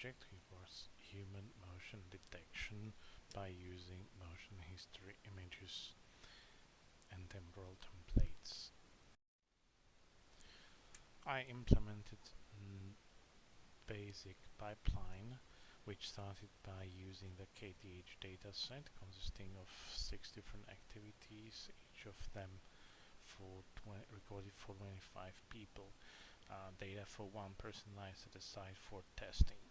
project, which was human motion detection by using motion history images and temporal templates. I implemented basic pipeline which started by using the KTH dataset consisting of 6 different activities, each of them recorded for 25 people. Data for one personalized set aside for testing.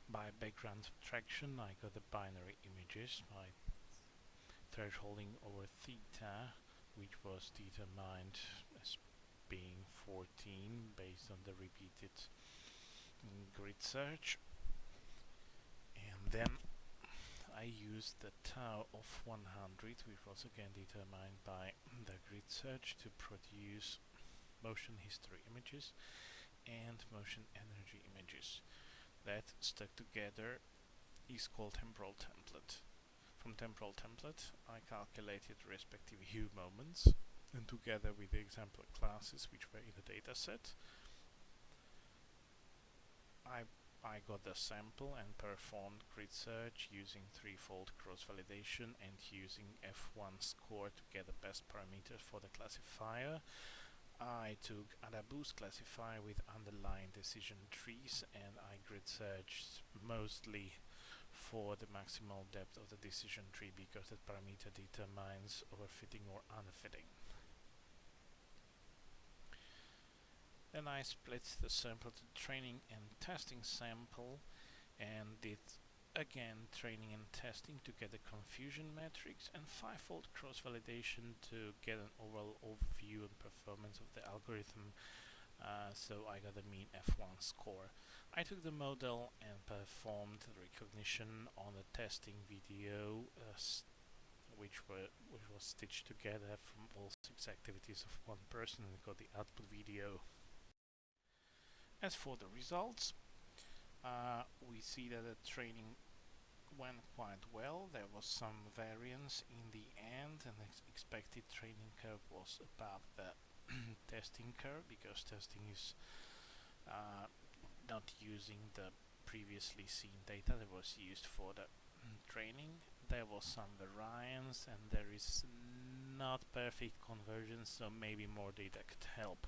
By background subtraction, I got the binary images by thresholding over theta, which was determined as being 14 based on the repeated grid search. And then I used the tau of 100, which was again determined by the grid search, to produce motion history images and motion energy images. That stuck together is called temporal template. From temporal template, I calculated respective hue moments, and together with the example classes which were in the dataset, I got the sample and performed grid search using threefold cross-validation and using F1 score to get the best parameters for the classifier. I took AdaBoost classifier with underlying decision trees, and I grid searched mostly for the maximal depth of the decision tree because that parameter determines overfitting or underfitting. Then I split the sample to training and testing sample and did again training and testing to get the confusion matrix and fivefold cross-validation to get an overall overview and performance of the algorithm. So I got a mean F1 score. I took the model and performed the recognition on the testing video, which was stitched together from all 6 activities of one person, and got the output video. As for the results, we see that the training went quite well. There was some variance in the end, and the expected training curve was above the testing curve because testing is not using the previously seen data that was used for the training. There was some variance, and there is not perfect convergence, so maybe more data could help.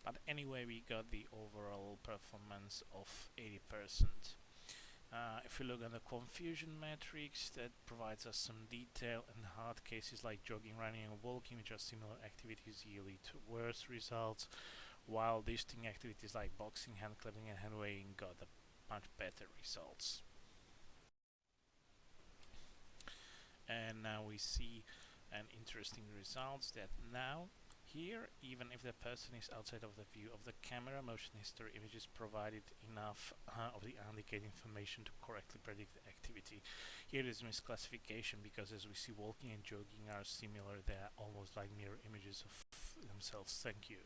But anyway, we got the overall performance of 80%. If we look at the confusion matrix, that provides us some detail, and hard cases like jogging, running, and walking, which are similar activities, yield worse results, while distinct activities like boxing, hand clapping, and hand waving got much better results. And now we see an interesting results that now here, even if the person is outside of the view of the camera, motion history images provided enough of the indicated information to correctly predict the activity. Here is misclassification because as we see, walking and jogging are similar. They are almost like mirror images of themselves. Thank you.